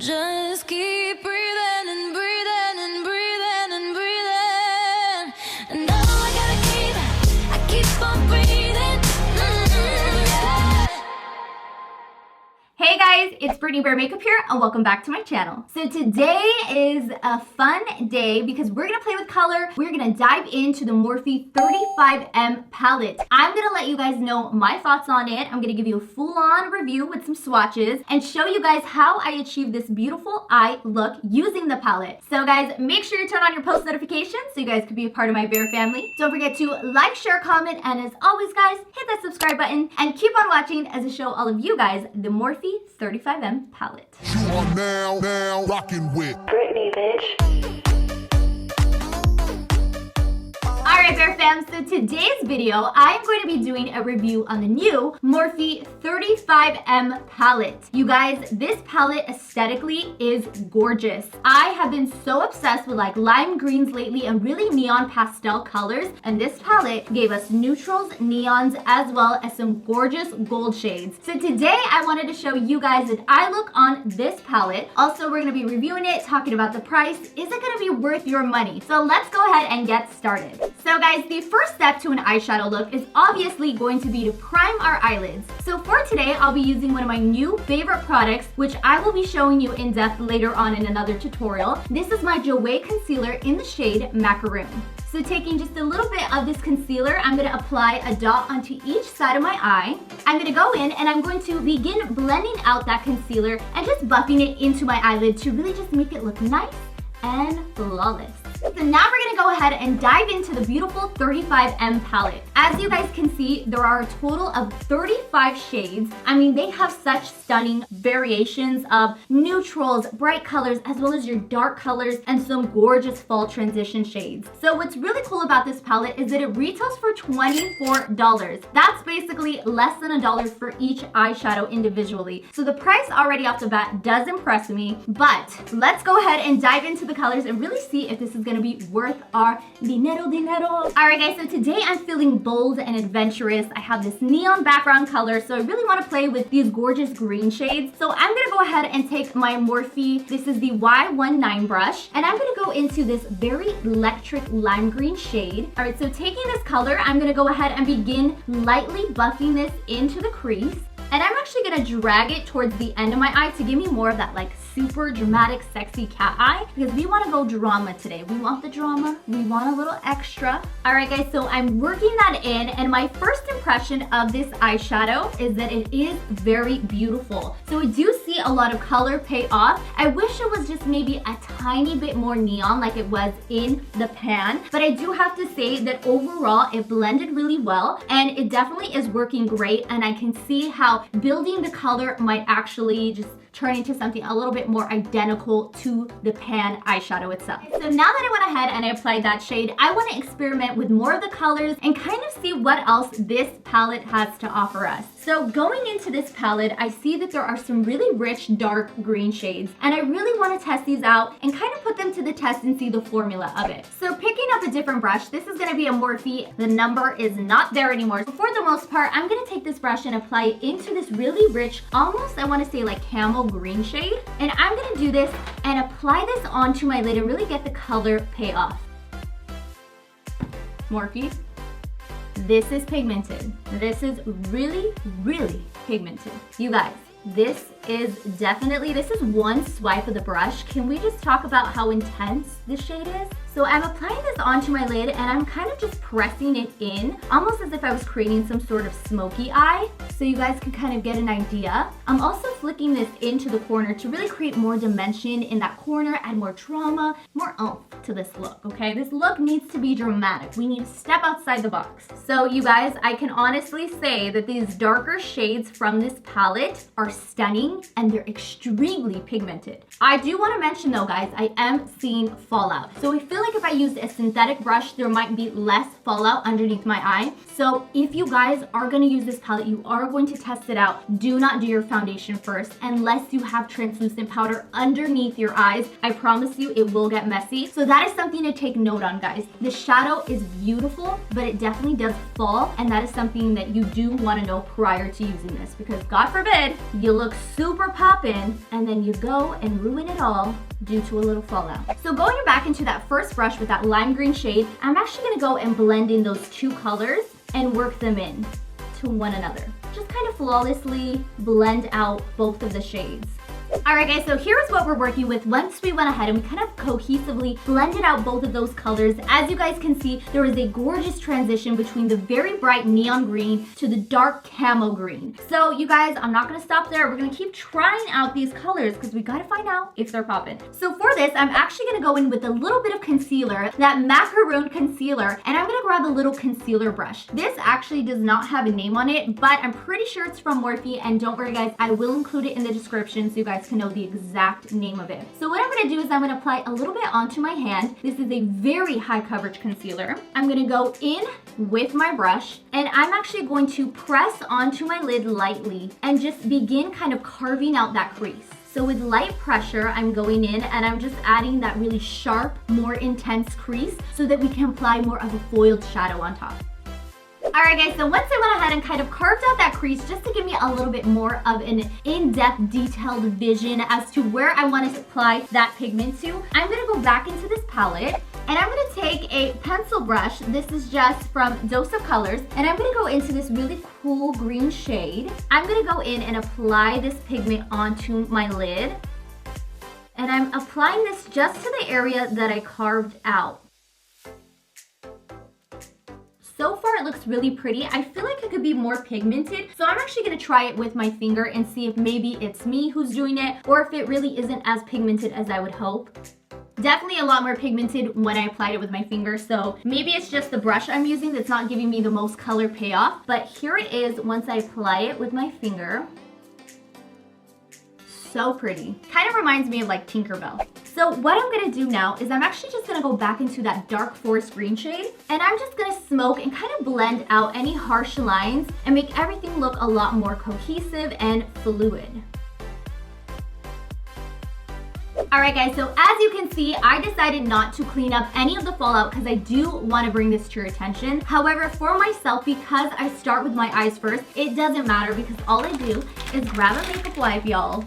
Just keep breathing and breathing and breathing and breathing. And all I keep on breathing. Yeah. Hey guys, it's BrittanyBearMakeup here and welcome back to my channel. So today is a fun day because we're gonna play with color. We're gonna dive into the Morphe 35M palette. I'm gonna let you guys know my thoughts on it. I'm gonna give you a full-on review with some swatches and show you guys how I achieved this beautiful eye look using the palette. So guys, make sure you turn on your post notifications so you guys can be a part of my Bear family. Don't forget to like, share, comment, and as always guys, hit that subscribe button and keep on watching as I show all of you guys the Morphe 35M palette. You are now rocking with Brittany, bitch. Alright Bear fam, so today's video, I'm going to be doing a review on the new Morphe 35M palette. You guys, this palette aesthetically is gorgeous. I have been so obsessed with like lime greens lately and really neon pastel colors, and this palette gave us neutrals, neons, as well as some gorgeous gold shades. So today I wanted to show you guys an eye look on this palette. Also, we're going to be reviewing it, talking about the price. Is it going to be worth your money? So let's go ahead and get started. So guys, the first step to an eyeshadow look is obviously going to be to prime our eyelids. So for today, I'll be using one of my new favorite products, which I will be showing you in depth later on in another tutorial. This is my JOUER concealer in the shade Macaroon. So taking just a little bit of this concealer, I'm going to apply a dot onto each side of my eye. I'm going to go in and I'm going to begin blending out that concealer and just buffing it into my eyelid to really just make it look nice and flawless. So now we're gonna go ahead and dive into the beautiful 35M palette. As you guys can see, there are a total of 35 shades. I mean, they have such stunning variations of neutrals, bright colors, as well as your dark colors and some gorgeous fall transition shades. So what's really cool about this palette is that it retails for $24. That's basically less than $1 for each eyeshadow individually. So the price already off the bat does impress me, but let's go ahead and dive into the colors and really see if this is gonna be worth our dinero. All right guys, so today I'm feeling bold and adventurous. I have this neon background color, so I really want to play with these gorgeous green shades. So I'm gonna go ahead and take my Morphe, this is the Y19 brush, and I'm gonna go into this very electric lime green shade. All right, so taking this color, I'm gonna go ahead and begin lightly buffing this into the crease. And I'm actually gonna drag it towards the end of my eye to give me more of that like super dramatic, sexy cat eye, because we wanna go drama today. We want the drama, we want a little extra. All right guys, so I'm working that in, and my first impression of this eyeshadow is that it is very beautiful. So we do see a lot of color pay off. I wish it was just maybe a tiny bit more neon like it was in the pan, but I do have to say that overall it blended really well, and it definitely is working great, and I can see how building the color might actually just turn into something a little bit more identical to the pan eyeshadow itself. So now that I went ahead and I applied that shade, I want to experiment with more of the colors and kind of see what else this palette has to offer us. So going into this palette, I see that there are some really rich dark green shades, and I really want to test these out and kind of put them to the test and see the formula of it. So picking up a different brush, this is going to be a Morphe. The number is not there anymore. So for the most part, I'm going to take this brush and apply it into this really rich, almost I want to say like camel green shade, and I'm going to do this and apply this onto my lid and really get the color pay off. Morphe, this is pigmented. This is really pigmented. You guys, this is one swipe of the brush. Can we just talk about how intense this shade is? So I'm applying this onto my lid and I'm kind of just pressing it in, almost as if I was creating some sort of smoky eye, so you guys can kind of get an idea. I'm also flicking this into the corner to really create more dimension in that corner, add more drama, more oomph to this look, okay? This look needs to be dramatic. We need to step outside the box. So you guys, I can honestly say that these darker shades from this palette are stunning and they're extremely pigmented. I do want to mention though, guys, I am seeing fallout. So I feel like if I used a synthetic brush, there might be less fallout underneath my eye. So if you guys are going to use this palette, you are going to test it out. Do not do your foundation first unless you have translucent powder underneath your eyes. I promise you it will get messy. So that That is something to take note on, guys. The shadow is beautiful, but it definitely does fall, and that is something that you do want to know prior to using this, because God forbid you look super poppin' and then you go and ruin it all due to a little fallout. So going back into that first brush with that lime green shade, I'm actually gonna go and blend in those two colors and work them in to one another. Just kind of flawlessly blend out both of the shades. Alright guys, so here's what we're working with once we went ahead and we kind of cohesively blended out both of those colors. As you guys can see, there is a gorgeous transition between the very bright neon green to the dark camo green. So you guys, I'm not going to stop there. We're going to keep trying out these colors because we got to find out if they're popping. So for this, I'm actually going to go in with a little bit of concealer, that macaroon concealer, and I'm going to grab a little concealer brush. This actually does not have a name on it, but I'm pretty sure it's from Morphe, and don't worry guys, I will include it in the description so you guys can know the exact name of it. So what I'm going to do is I'm going to apply a little bit onto my hand. This is a very high coverage concealer. I'm going to go in with my brush, and I'm actually going to press onto my lid lightly and just begin kind of carving out that crease. So with light pressure, I'm going in and I'm just adding that really sharp, more intense crease so that we can apply more of a foiled shadow on top. Alright guys, so once I went ahead and kind of carved out that crease just to give me a little bit more of an in-depth detailed vision as to where I want to apply that pigment to, I'm going to go back into this palette and I'm going to take a pencil brush. This is just from Dose of Colors, and I'm going to go into this really cool green shade. I'm going to go in and apply this pigment onto my lid, and I'm applying this just to the area that I carved out. So far, it looks really pretty. I feel like it could be more pigmented, so I'm actually gonna try it with my finger and see if maybe it's me who's doing it or if it really isn't as pigmented as I would hope. Definitely a lot more pigmented when I applied it with my finger, so maybe it's just the brush I'm using that's not giving me the most color payoff, but here it is once I apply it with my finger. So pretty. Kind of reminds me of like Tinkerbell. So what I'm gonna do now is I'm actually just gonna go back into that dark forest green shade, and I'm just gonna smoke and kind of blend out any harsh lines and make everything look a lot more cohesive and fluid. Alright guys, so as you can see, I decided not to clean up any of the fallout because I do want to bring this to your attention. However, for myself, because I start with my eyes first, it doesn't matter because all I do is grab a makeup wipe, y'all,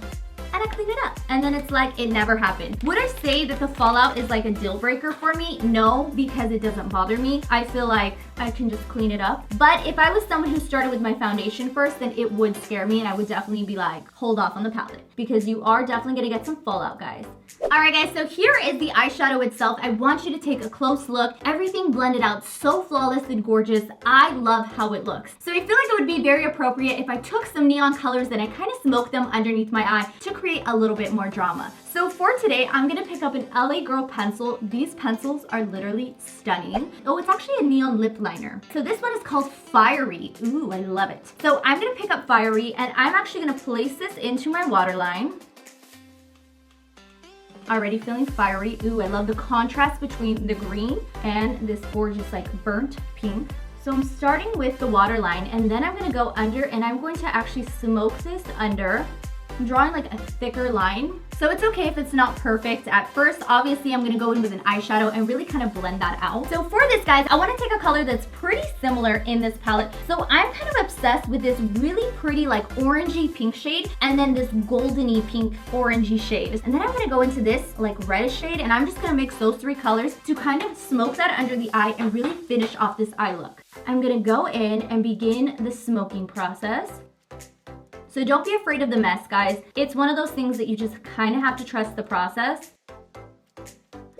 and I clean it up. And then it's like it never happened. Would I say that the fallout is like a deal breaker for me? No, because it doesn't bother me. I feel like I can just clean it up. But if I was someone who started with my foundation first, then it would scare me and I would definitely be like, hold off on the palette, because you are definitely gonna get some fallout, guys. Alright guys, so here is the eyeshadow itself. I want you to take a close look. Everything blended out so flawless and gorgeous. I love how it looks. So I feel like it would be very appropriate if I took some neon colors and I kind of smoked them underneath my eye to create a little bit more drama. So for today, I'm gonna pick up an LA Girl pencil. These pencils are literally stunning. Oh, it's actually a neon lip liner. So this one is called Fiery. Ooh, I love it. So I'm gonna pick up Fiery, and I'm actually gonna place this into my waterline. Already feeling fiery. Ooh, I love the contrast between the green and this gorgeous like burnt pink. So I'm starting with the waterline, and then I'm gonna go under and I'm going to actually smoke this under. I'm drawing like a thicker line. So it's okay if it's not perfect at first. Obviously, I'm gonna go in with an eyeshadow and really kind of blend that out. So for this, guys, I wanna take a color that's pretty similar in this palette. So I'm kind of obsessed with this really pretty like orangey pink shade, and then this goldeny pink orangey shade. And then I'm gonna go into this like reddish shade, and I'm just gonna mix those three colors to kind of smoke that under the eye and really finish off this eye look. I'm gonna go in and begin the smoking process. So don't be afraid of the mess, guys. It's one of those things that you just kind of have to trust the process.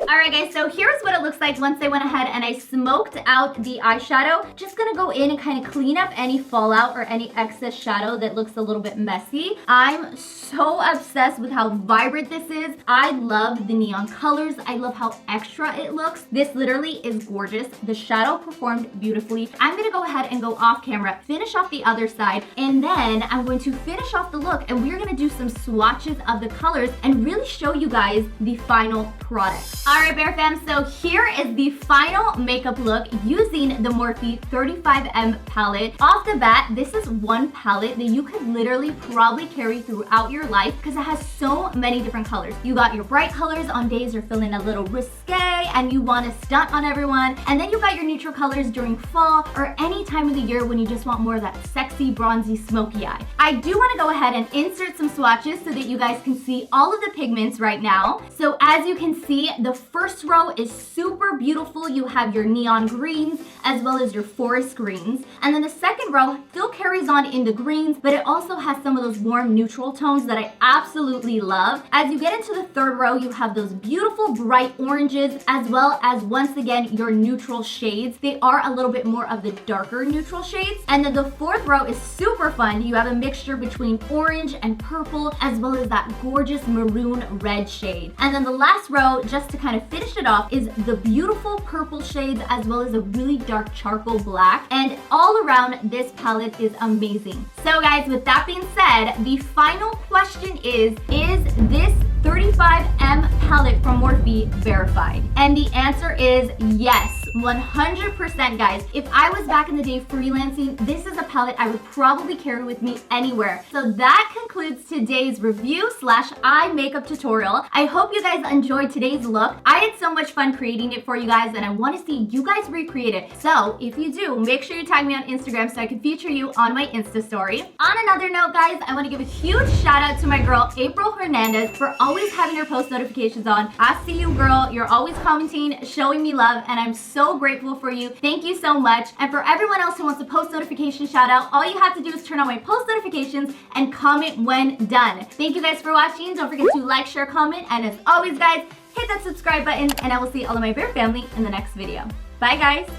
Alright guys, so here's what it looks like once I went ahead and I smoked out the eyeshadow. Just gonna go in and kind of clean up any fallout or any excess shadow that looks a little bit messy. I'm so obsessed with how vibrant this is. I love the neon colors. I love how extra it looks. This literally is gorgeous. The shadow performed beautifully. I'm gonna go ahead and go off camera, finish off the other side, and then I'm going to finish off the look, and we're gonna do some swatches of the colors and really show you guys the final product. Alright, Bear Fam, so here is the final makeup look using the Morphe 35M palette. Off the bat, this is one palette that you could literally probably carry throughout your life because it has so many different colors. You got your bright colors on days you're feeling a little risque and you want to stunt on everyone, and then you got your neutral colors during fall or any time of the year when you just want more of that sexy, bronzy, smoky eye. I do want to go ahead and insert some swatches so that you guys can see all of the pigments right now. So as you can see, the first row is super beautiful. You have your neon greens as well as your forest greens. And then the second row still carries on in the greens, but it also has some of those warm neutral tones that I absolutely love. As you get into the third row, you have those beautiful bright oranges as well as, once again, your neutral shades. They are a little bit more of the darker neutral shades. And then the fourth row is super fun. You have a mixture between orange and purple as well as that gorgeous maroon red shade. And then the last row, just to kind of finish it off, is the beautiful purple shades as well as a really dark charcoal black. And all around, this palette is amazing. So guys, with that being said, the final question is this 35M palette from Morphe verified? And the answer is yes. 100%, guys. If I was back in the day freelancing, this is a palette I would probably carry with me anywhere. So that concludes today's review / eye makeup tutorial. I hope you guys enjoyed today's look. I had so much fun creating it for you guys, and I want to see you guys recreate it. So if you do, make sure you tag me on Instagram so I can feature you on my Insta story. On another note, guys, I want to give a huge shout out to my girl April Hernandez for always having her post notifications on. I see you, girl. You're always commenting, showing me love, and I'm so grateful for you. Thank you so much. And for everyone else who wants a post notification shout out, all you have to do is turn on my post notifications and comment when done. Thank you guys for watching. Don't forget to like, share, comment, and as always, guys, hit that subscribe button, and I will see all of my bear family in the next video. Bye, guys.